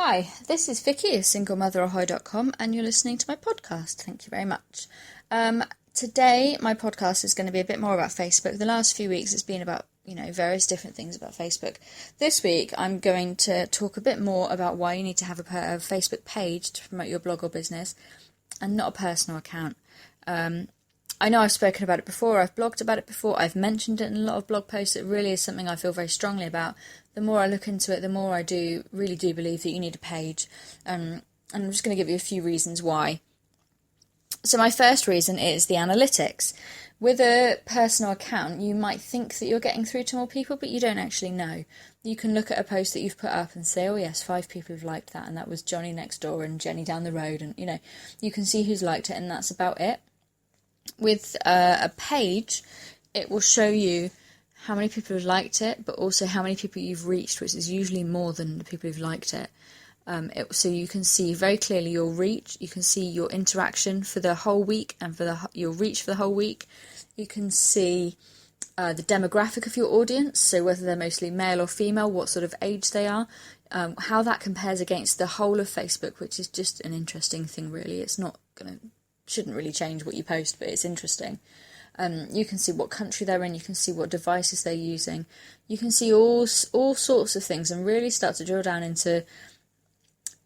Hi, this is Vicky of singlemotherahoy.com and you're listening to my podcast. Thank you very much. Today my podcast is going to be a bit more about Facebook. The last few weeks it's been about, various different things about Facebook. This week I'm going to talk a bit more about why you need to have a Facebook page to promote your blog or business and not a personal account. I know I've spoken about it before, I've blogged about it before, I've mentioned it in a lot of blog posts. It really is something I feel very strongly about. The more I look into it, the more I really do believe that you need a page. And I'm just going to give you a few reasons why. So my first reason is the analytics. With a personal account, you might think that you're getting through to more people, but you don't actually know. You can look at a post that you've put up and say, oh yes, 5 people have liked that, and that was Johnny next door and Jenny down the road, and you can see who's liked it, and that's about it. With a page, it will show you how many people have liked it, but also how many people you've reached, which is usually more than the people who've liked it. So you can see very clearly your reach, you can see your interaction for the whole week and for your reach for the whole week. You can see the demographic of your audience, so whether they're mostly male or female, what sort of age they are, how that compares against the whole of Facebook, which is just an interesting thing really. It's not shouldn't really change what you post, but it's interesting. You can see what country they're in, you can see what devices they're using, you can see all sorts of things and really start to drill down into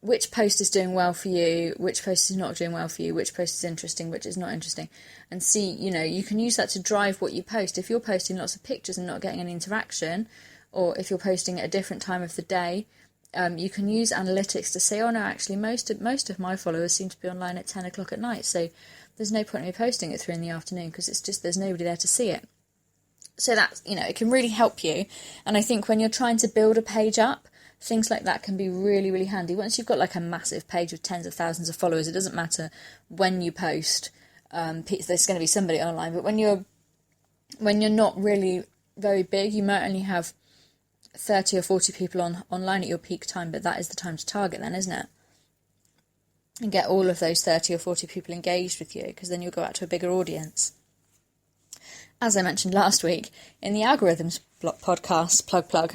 which post is doing well for you, which post is not doing well for you, which post is interesting, which is not interesting, and see, you can use that to drive what you post. If you're posting lots of pictures and not getting any interaction, or if you're posting at a different time of the day, you can use analytics to say, oh no, actually most of my followers seem to be online at 10 o'clock at night, so there's no point in me posting at 3 in the afternoon because it's just there's nobody there to see it. So that's, it can really help you. And I think when you're trying to build a page up, things like that can be really, really handy. Once you've got like a massive page with tens of thousands of followers, it doesn't matter when you post, there's going to be somebody online. But when you're not really very big, you might only have 30 or 40 people online at your peak time, but that is the time to target then, isn't it? And get all of those 30 or 40 people engaged with you, because then you'll go out to a bigger audience. As I mentioned last week in the Algorithms podcast, plug.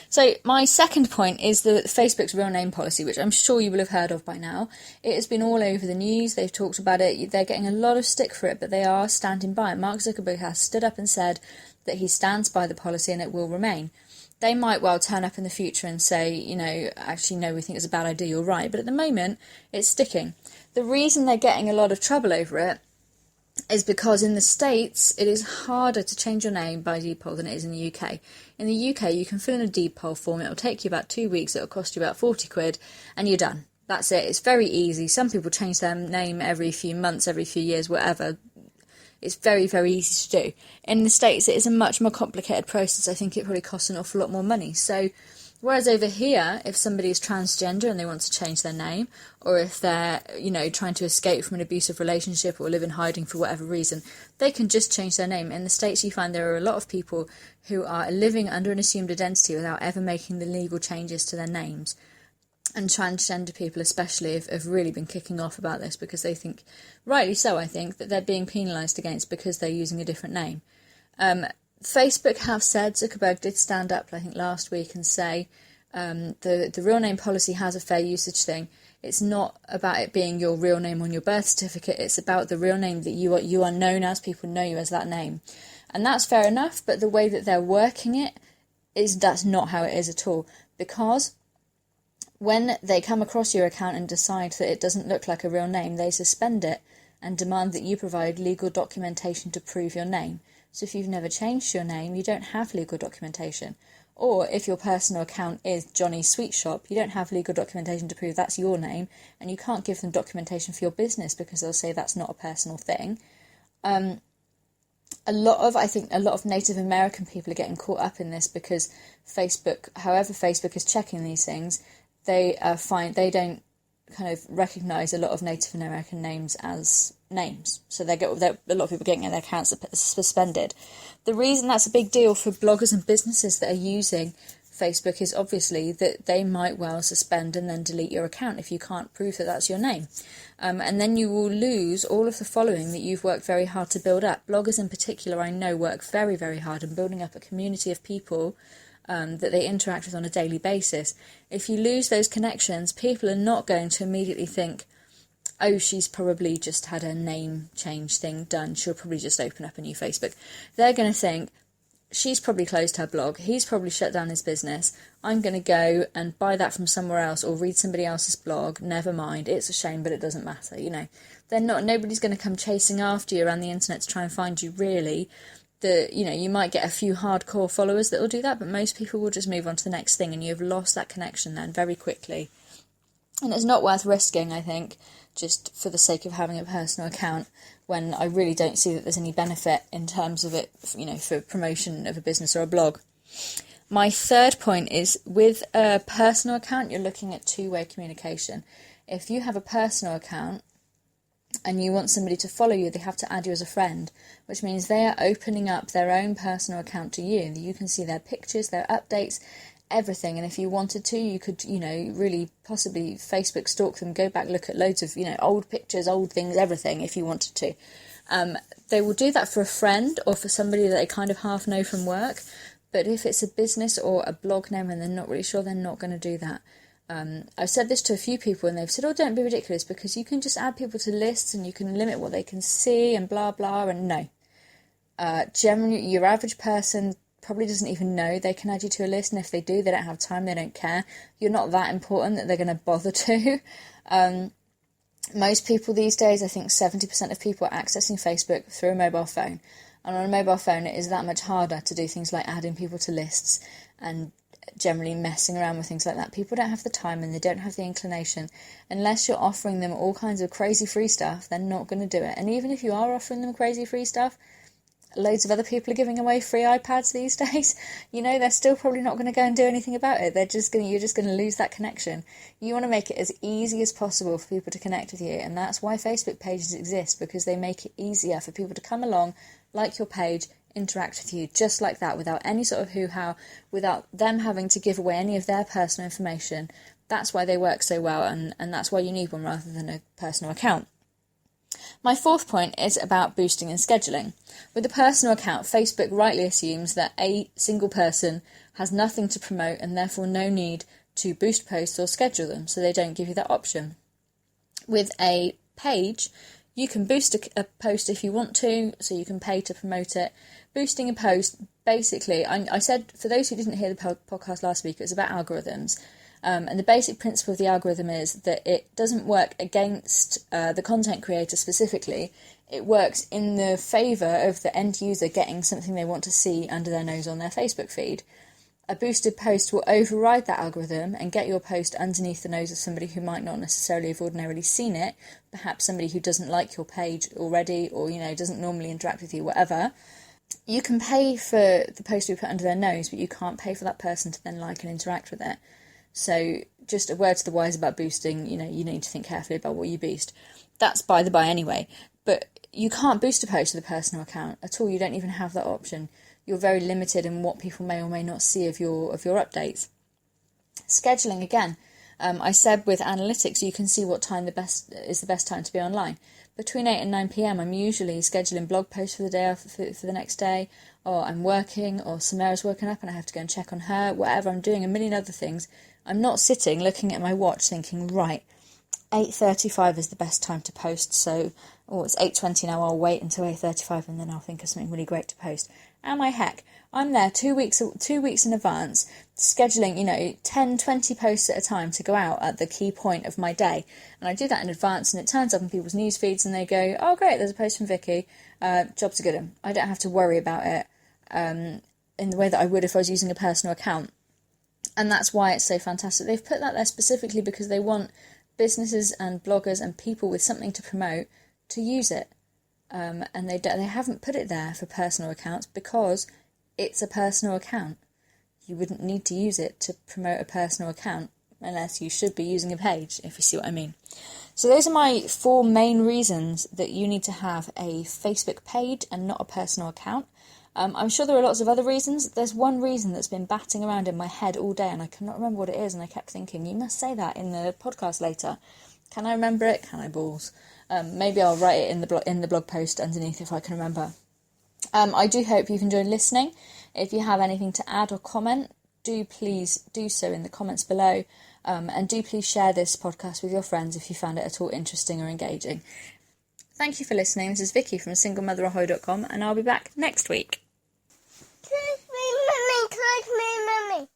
So my second point is Facebook's real name policy, which I'm sure you will have heard of by now. It has been all over the news. They've talked about it. They're getting a lot of stick for it, but they are standing by it. Mark Zuckerberg has stood up and said that he stands by the policy and it will remain. They might well turn up in the future and say, actually, no, we think it's a bad idea, you're right. But at the moment, it's sticking. The reason they're getting a lot of trouble over it is because in the States, it is harder to change your name by deed poll than it is in the UK. In the UK, you can fill in a deed poll form. It'll take you about 2 weeks. It'll cost you about 40 quid and you're done. That's it. It's very easy. Some people change their name every few months, every few years, whatever. It's very, very easy to do. In the States, it is a much more complicated process. I think it probably costs an awful lot more money. So, whereas over here, if somebody is transgender and they want to change their name, or if they're, trying to escape from an abusive relationship or live in hiding for whatever reason, they can just change their name. In the States, you find there are a lot of people who are living under an assumed identity without ever making the legal changes to their names. And transgender people especially have really been kicking off about this because they think, rightly so I think, that they're being penalised against because they're using a different name. Facebook have said, Zuckerberg did stand up I think last week and say the real name policy has a fair usage thing. It's not about it being your real name on your birth certificate, it's about the real name that you are known as, people know you as that name. And that's fair enough, but the way that they're working it that's not how it is at all, because when they come across your account and decide that it doesn't look like a real name, they suspend it and demand that you provide legal documentation to prove your name. So if you've never changed your name, you don't have legal documentation. Or if your personal account is Johnny's Sweet Shop, you don't have legal documentation to prove that's your name, and you can't give them documentation for your business because they'll say that's not a personal thing. A lot of Native American people are getting caught up in this because however Facebook is checking these things, they don't kind of recognise a lot of Native American names as names. So a lot of people getting their accounts suspended. The reason that's a big deal for bloggers and businesses that are using Facebook is obviously that they might well suspend and then delete your account if you can't prove that that's your name. And then you will lose all of the following that you've worked very hard to build up. Bloggers in particular, I know, work very, very hard in building up a community of people that they interact with on a daily basis. If you lose those connections, people are not going to immediately think, oh, she's probably just had a name change thing done, she'll probably just open up a new Facebook. They're going to think, she's probably closed her blog, he's probably shut down his business, I'm going to go and buy that from somewhere else or read somebody else's blog, never mind, it's a shame but it doesn't matter, nobody's going to come chasing after you around the internet to try and find you really. You might get a few hardcore followers that will do that, but most people will just move on to the next thing and you've lost that connection then very quickly. And it's not worth risking, I think, just for the sake of having a personal account, when I really don't see that there's any benefit in terms of it, for promotion of a business or a blog. My third point is, with a personal account, you're looking at two-way communication. If you have a personal account and you want somebody to follow you, they have to add you as a friend, which means they are opening up their own personal account to you. You can see their pictures, their updates, everything. And if you wanted to, you could, really possibly Facebook stalk them, go back, look at loads of, old pictures, old things, everything, if you wanted to. They will do that for a friend or for somebody that they kind of half know from work. But if it's a business or a blog name and they're not really sure, they're not going to do that. I've said this to a few people and they've said, oh, don't be ridiculous, because you can just add people to lists and you can limit what they can see and blah, blah, and no. Generally, your average person probably doesn't even know they can add you to a list, and if they do, they don't have time, they don't care. You're not that important that they're going to bother to. Most people these days, I think 70% of people are accessing Facebook through a mobile phone. And on a mobile phone, it is that much harder to do things like adding people to lists and generally messing around with things like that. People don't have the time and they don't have the inclination. Unless you're offering them all kinds of crazy free stuff, they're not going to do it. And even if you are offering them crazy free stuff, loads of other people are giving away free iPads these days. They're still probably not going to go and do anything about it. You're just going to lose that connection. You want to make it as easy as possible for people to connect with you, and that's why Facebook pages exist, because they make it easier for people to come along, like your page, interact with you just like that, without any sort of hoo-ha, without them having to give away any of their personal information. That's why they work so well, and that's why you need one rather than a personal account. My fourth point is about boosting and scheduling. With a personal account, Facebook rightly assumes that a single person has nothing to promote and therefore no need to boost posts or schedule them, so they don't give you that option. With a page, you can boost a post if you want to, so you can pay to promote it. Boosting a post, basically, I said, for those who didn't hear the podcast last week, it was about algorithms. And the basic principle of the algorithm is that it doesn't work against the content creator specifically. It works in the favour of the end user getting something they want to see under their nose on their Facebook feed. A boosted post will override that algorithm and get your post underneath the nose of somebody who might not necessarily have ordinarily seen it, perhaps somebody who doesn't like your page already, or doesn't normally interact with you, whatever. You can pay for the post to be put under their nose, but you can't pay for that person to then like and interact with it. So just a word to the wise about boosting, you need to think carefully about what you boost. That's by the by anyway. But you can't boost a post with a personal account at all. You don't even have that option. You're very limited in what people may or may not see of your updates. Scheduling, again, I said with analytics, you can see what time the best time to be online. Between 8 and 9 p.m, I'm usually scheduling blog posts for the day for the next day, or I'm working, or Samara's woken up and I have to go and check on her, whatever. I'm doing a million other things. I'm not sitting looking at my watch thinking, right, 8:35 is the best time to post, so, it's 8:20 now, I'll wait until 8:35 and then I'll think of something really great to post. Am I heck? I'm there 2 weeks in advance, scheduling, 10, 20 posts at a time to go out at the key point of my day. And I do that in advance, and it turns up in people's news feeds and they go, oh great, there's a post from Vicky, job's a good one. I don't have to worry about it in the way that I would if I was using a personal account. And that's why it's so fantastic. They've put that there specifically because they want businesses and bloggers and people with something to promote to use it. And they haven't put it there for personal accounts because it's a personal account. You wouldn't need to use it to promote a personal account unless you should be using a page, if you see what I mean. So those are my 4 main reasons that you need to have a Facebook page and not a personal account. I'm sure there are lots of other reasons. There's one reason that's been batting around in my head all day and I cannot remember what it is, and I kept thinking, you must say that in the podcast later. Can I remember it? Can I balls? Maybe I'll write it in the blog post underneath if I can remember. I do hope you've enjoyed listening. If you have anything to add or comment, do please do so in the comments below, and do please share this podcast with your friends if you found it at all interesting or engaging. Thank you for listening. This is Vicky from singlemotherhoy.com, and I'll be back next week. Click me, mummy.